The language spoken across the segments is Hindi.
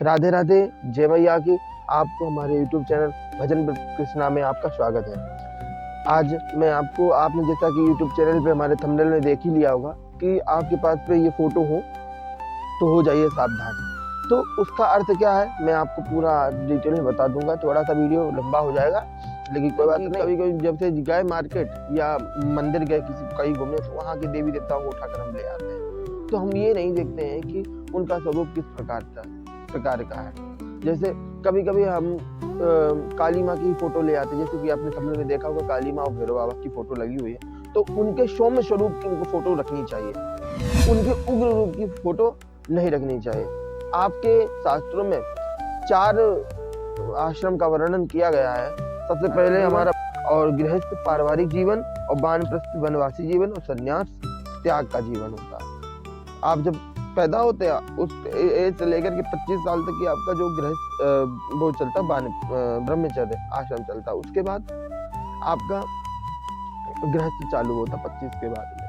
राधे राधे, जय मैया की। आपको हमारे YouTube चैनल भजन कृष्णा में आपका स्वागत है। आज मैं आपको, आपने जैसा कि YouTube चैनल पे हमारे थंबनेल में देख ही लिया होगा कि आपके पास पे ये फोटो हो तो हो जाइए सावधान। तो उसका अर्थ क्या है मैं आपको पूरा डिटेल में बता दूंगा। थोड़ा सा वीडियो लंबा हो जाएगा लेकिन कोई बात नहीं। कभी कभी जब से गए मार्केट या मंदिर गए किसी कहीं घूमने तो वहाँ के देवी देवताओं को उठाकर हम ले आते हैं, तो हम ये नहीं देखते हैं कि उनका स्वरूप किस प्रकार का है। जैसे कभी कभी हम काली माँ की फोटो ले आते हैं, जैसे कि आपने थंबनेल में देखा होगा काली माँ और भैरव बाबा की फोटो लगी हुई है, तो उनके सौम्य स्वरूप की उनको फोटो रखनी चाहिए, उनके उग्र रूप की फोटो नहीं रखनी चाहिए। आपके शास्त्रों में 4 आश्रम का वर्णन किया गया है। सबसे पहले हमारा और गृहस्थ पारिवारिक जीवन और वानप्रस्थ वनवासी जीवन और संन्यास त्याग का जीवन होता है। आप जब पैदा होते हैं उस एज से लेकर के 25 साल तक की आपका जो गृहस्थ वो चलता ब्रह्मचर्य आश्रम चलता, उसके बाद आपका गृहस्थ चालू होता 25 के बाद में।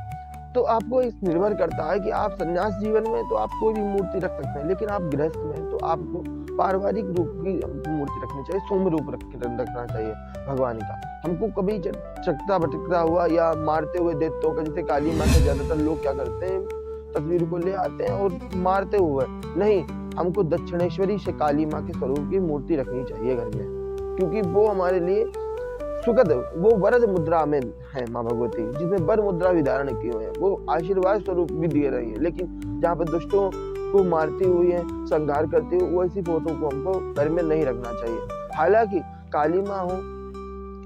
तो आपको इस निर्भर करता है कि आप संन्यास जीवन में तो आप कोई भी मूर्ति रख सकते हैं, लेकिन आप गृहस्थ में तो आपको पारिवारिक रूप की मूर्ति रखनी चाहिए, सौम्य रूप रखना चाहिए भगवान का। हमको कभी चकता भटकता हुआ या मारते हुए दैत्यों का, जैसे काली माँ का ज्यादातर लोग क्या करते हैं तस्वीर को ले आते हैं और मारते हुए नहीं, हमको दक्षिणेश्वरी से काली माँ के स्वरूप की मूर्ति रखनी चाहिए घर में, क्योंकि वो हमारे लिए सुखद, वो वरद मुद्रा में है माँ भगवती, जिसमें वर मुद्रा भी धारण किए हुए हैं, वो आशीर्वाद स्वरूप भी दे रही है। लेकिन जहाँ पर दुष्टों को मारती हुई है, संहार करती हुई, वैसी फोटो को हमको घर में नहीं रखना चाहिए। हालांकि काली माँ हो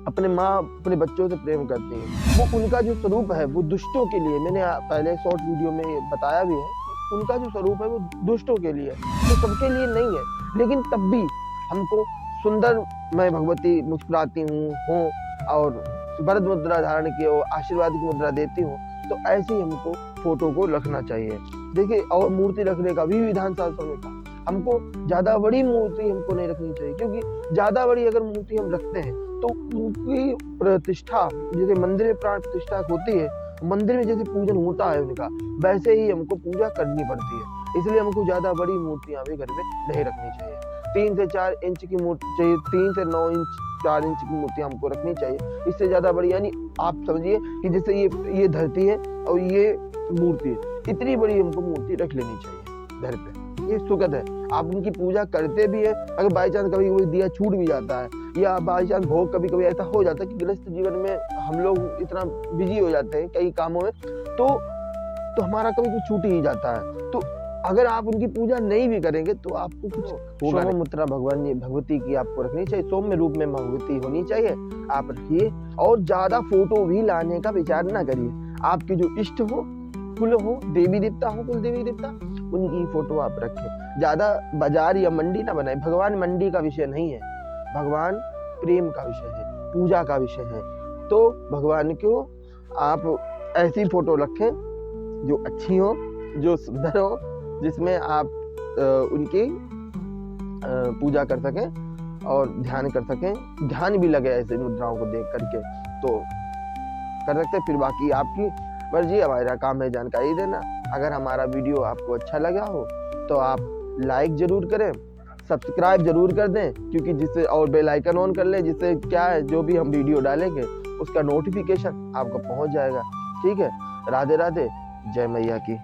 अपने बच्चों से प्रेम करती है, वो उनका जो स्वरूप है वो दुष्टों के लिए, मैंने पहले शॉर्ट वीडियो में बताया भी है, उनका जो स्वरूप है वो दुष्टों के लिए, तो सबके लिए नहीं है। लेकिन तब भी हमको सुंदर, मैं भगवती मुस्कुराती हूँ और वरद मुद्रा धारण की हो, आशीर्वाद की मुद्रा देती हूँ, तो ऐसे ही हमको फोटो को रखना चाहिए। देखिए, और मूर्ति रखने का भी विधान शास्त्रों में कहा, हमको ज्यादा बड़ी मूर्ति हमको नहीं रखनी चाहिए, क्योंकि ज्यादा बड़ी अगर मूर्ति हम रखते हैं तो उनकी प्रतिष्ठा, जैसे मंदिर में प्राण प्रतिष्ठा होती है, मंदिर में जैसे पूजन होता है उनका, वैसे ही हमको पूजा करनी पड़ती है। इसलिए हमको ज्यादा बड़ी मूर्तियां भी घर में नहीं रखनी चाहिए। 3 से 4 इंच की मूर्ति चाहिए, 3 से 9 इंच 4 इंच की मूर्ति हमको रखनी चाहिए। इससे ज्यादा बड़ी, यानी आप समझिए कि जैसे ये धरती है और ये मूर्ति है, इतनी बड़ी हमको मूर्ति रख लेनी चाहिए घर पे। ये सुगत है, आप उनकी पूजा करते भी है। अगर बाई चांस कभी कोई दिया छूट भी जाता है या बाई चांस भोग कभी कभी ऐसा हो जाता है कि गृहस्थ जीवन में हम लोग इतना बिजी हो जाते हैं कई कामों में, तो हमारा कभी कुछ छूट ही जाता है। तो अगर आप उनकी पूजा नहीं भी करेंगे तो आपको कुछ सौम्य मुद्रा भगवती की आपको रखनी चाहिए, सौम्य रूप में भगवती होनी चाहिए, आप रखिए। और ज्यादा फोटो भी लाने का विचार ना करिए। आपके जो इष्ट हो, कुल हो, देवी देवता हो, कुल देवी देवता, उनकी फोटो आप रखें। ज्यादा बाजार या मंडी ना बनाए। भगवान मंडी का विषय नहीं है, भगवान प्रेम का विषय है, पूजा का विषय है। तो भगवान को आप ऐसी फोटो रखें जो अच्छी हो, जो सुंदर हो, जिसमें आप उनकी पूजा कर सकें और ध्यान कर सकें, ध्यान भी लगे ऐसे मुद्राओं को देख करके, तो कर सकते। फिर बाकी आपकी मर्जी, हमारा काम है जानकारी देना। अगर हमारा वीडियो आपको अच्छा लगा हो तो आप लाइक जरूर करें, सब्सक्राइब जरूर कर दें, क्योंकि जिससे, और बेल आइकन ऑन कर लें, जिससे क्या है जो भी हम वीडियो डालेंगे उसका नोटिफिकेशन आपको पहुंच जाएगा। ठीक है, राधे राधे, जय मैया की।